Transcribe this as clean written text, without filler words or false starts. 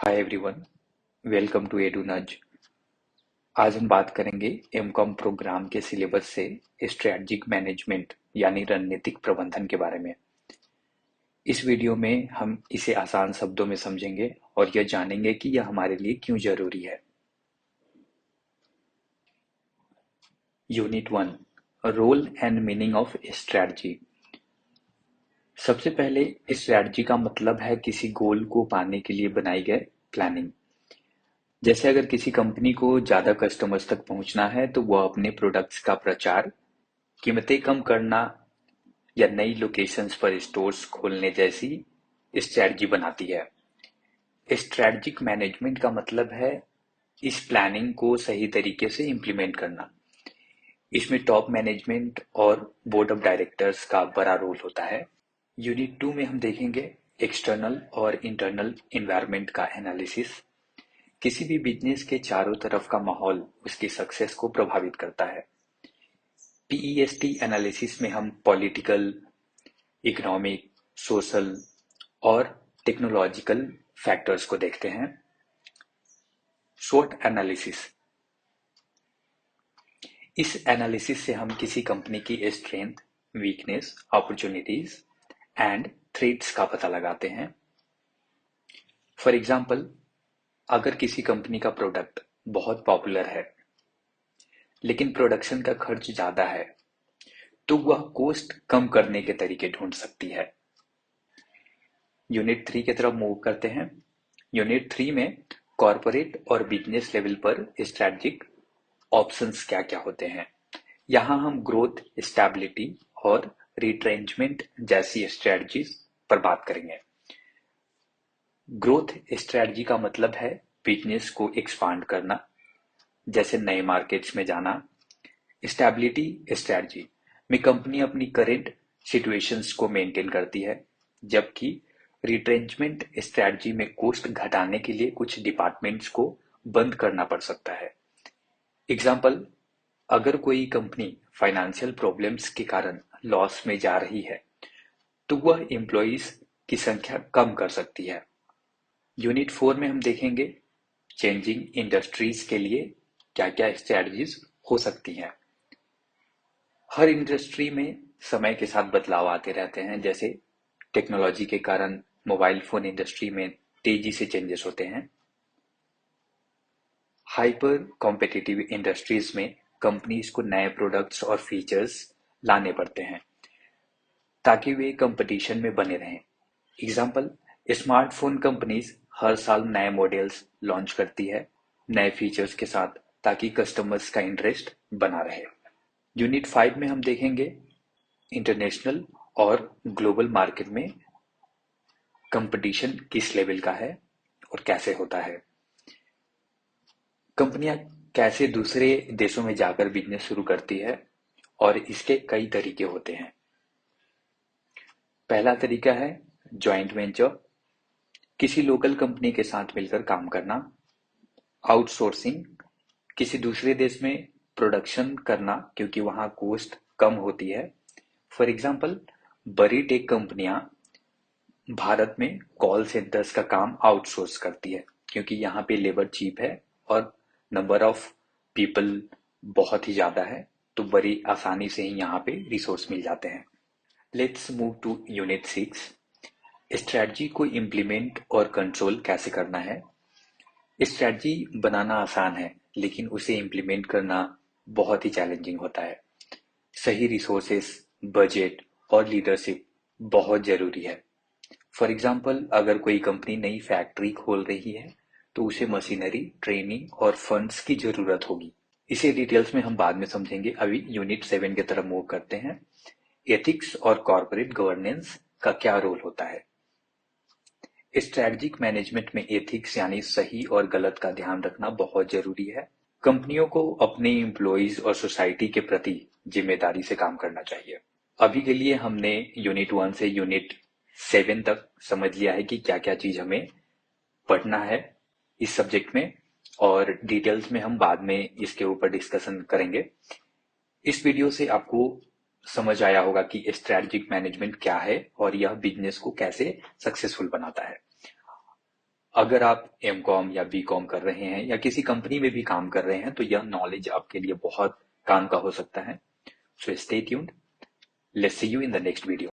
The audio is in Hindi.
हाय एवरीवन, वेलकम टू एडुनज। आज हम बात करेंगे एमकॉम प्रोग्राम के सिलेबस से स्ट्रेटजिक मैनेजमेंट यानी रणनीतिक प्रबंधन के बारे में। इस वीडियो में हम इसे आसान शब्दों में समझेंगे और यह जानेंगे कि यह हमारे लिए क्यों जरूरी है। Unit 1, role and meaning of strategy. सबसे पहले स्ट्रेटजी का मतलब है किसी गोल को पाने के लिए बनाई गई प्लानिंग। जैसे अगर किसी कंपनी को ज्यादा कस्टमर्स तक पहुंचना है तो वह अपने प्रोडक्ट्स का प्रचार, कीमतें कम करना या नई लोकेशंस पर स्टोर्स खोलने जैसी स्ट्रेटजी बनाती है। स्ट्रेटजिक मैनेजमेंट का मतलब है इस प्लानिंग को सही तरीके से इम्प्लीमेंट करना। इसमें टॉप मैनेजमेंट और बोर्ड ऑफ डायरेक्टर्स का बड़ा रोल होता है। यूनिट 2 में हम देखेंगे एक्सटर्नल और इंटरनल एनवायरनमेंट का एनालिसिस। किसी भी बिजनेस के चारों तरफ का माहौल उसकी सक्सेस को प्रभावित करता है। पीईएसटी एनालिसिस में हम पॉलिटिकल, इकोनॉमिक, सोशल और टेक्नोलॉजिकल फैक्टर्स को देखते हैं। स्वॉट एनालिसिस, इस एनालिसिस से हम किसी कंपनी की strength, weakness, opportunities and threats का पता लगाते हैं। फॉर एग्जाम्पल, अगर किसी कंपनी का प्रोडक्ट बहुत पॉपुलर है लेकिन प्रोडक्शन का खर्च ज्यादा है तो वह कॉस्ट कम करने के तरीके ढूंढ सकती है। यूनिट 3 की तरफ मूव करते हैं। यूनिट 3 में कॉर्पोरेट और बिजनेस लेवल पर स्ट्रेटजिक ऑप्शंस क्या-क्या होते हैं। यहाँ हम ग्रोथ, स्टेबिलिटी और रिट्रेंचमेंट जैसी स्ट्रेटजीज पर बात करेंगे। ग्रोथ स्ट्रेटजी का मतलब है बिजनेस को एक्सपांड करना, जैसे नए मार्केट्स में जाना। स्टेबिलिटी स्ट्रेटजी में कंपनी अपनी करंट सिचुएशंस को मेंटेन करती है, जबकि रिट्रेंचमेंट स्ट्रेटजी में कॉस्ट घटाने के लिए कुछ डिपार्टमेंट्स को बंद करना पड़ सकता है। एग्जाम्पल, अगर कोई कंपनी फाइनेंशियल प्रॉब्लम्स के कारण लॉस में जा रही है तो वह एम्प्लॉइज की संख्या कम कर सकती है। यूनिट 4 में हम देखेंगे चेंजिंग इंडस्ट्रीज के लिए क्या-क्या स्ट्रेटजीज हो सकती हैं। हर इंडस्ट्री में समय के साथ बदलाव आते रहते हैं, जैसे टेक्नोलॉजी के कारण मोबाइल फोन इंडस्ट्री में तेजी से चेंजेस होते हैं। हाइपर कॉम्पिटिटिव इंडस्ट्रीज में कंपनीज को नए प्रोडक्ट्स और फीचर्स लाने पड़ते हैं ताकि वे कंपटीशन में बने रहें। एग्जाम्पल, स्मार्टफोन कंपनीज हर साल नए मॉडल्स लॉन्च करती है नए फीचर्स के साथ, ताकि कस्टमर्स का इंटरेस्ट बना रहे। यूनिट 5 में हम देखेंगे इंटरनेशनल और ग्लोबल मार्केट में कंपटीशन किस लेवल का है और कैसे होता है। कंपनियां कैसे दूसरे देशों में जाकर बिजनेस शुरू करती है और इसके कई तरीके होते हैं। पहला तरीका है जॉइंट वेंचर, किसी लोकल कंपनी के साथ मिलकर काम करना। आउटसोर्सिंग, किसी दूसरे देश में प्रोडक्शन करना क्योंकि वहां कॉस्ट कम होती है। फॉर एग्जाम्पल, बड़ी टेक कंपनियां भारत में कॉल सेंटर्स का काम आउटसोर्स करती है क्योंकि यहाँ पे लेबर चीप है और नंबर ऑफ पीपल बहुत ही ज्यादा है, तो बड़ी आसानी से ही यहाँ पे रिसोर्स मिल जाते हैं। Let's move to unit 6, strategy को इम्प्लीमेंट और कंट्रोल कैसे करना है। स्ट्रेटजी बनाना आसान है लेकिन उसे इम्प्लीमेंट करना बहुत ही चैलेंजिंग होता है। सही रिसोर्सेस, बजट और लीडरशिप बहुत जरूरी है। फॉर एग्जाम्पल, अगर कोई कंपनी नई फैक्ट्री खोल रही है तो उसे मशीनरी, ट्रेनिंग और फंड्स की जरूरत होगी। इसे डिटेल्स में हम बाद में समझेंगे। अभी यूनिट 7 की तरफ मूव करते हैं। एथिक्स और कॉर्पोरेट गवर्नेंस का क्या रोल होता है। स्ट्रेटजिक मैनेजमेंट में एथिक्स यानी सही और गलत का ध्यान रखना बहुत जरूरी है। कंपनियों को अपने एम्प्लॉइज और सोसाइटी के प्रति जिम्मेदारी से काम करना चाहिए। अभी के लिए हमने यूनिट 1 से यूनिट 7 तक समझ लिया है कि क्या क्या चीज हमें पढ़ना है इस सब्जेक्ट में, और डिटेल्स में हम बाद में इसके ऊपर डिस्कशन करेंगे। इस वीडियो से आपको समझ आया होगा कि स्ट्रेटजिक मैनेजमेंट क्या है और यह बिजनेस को कैसे सक्सेसफुल बनाता है। अगर आप एमकॉम या बीकॉम कर रहे हैं या किसी कंपनी में भी काम कर रहे हैं तो यह नॉलेज आपके लिए बहुत काम का हो सकता है। So stay tuned, let's see you in the next video.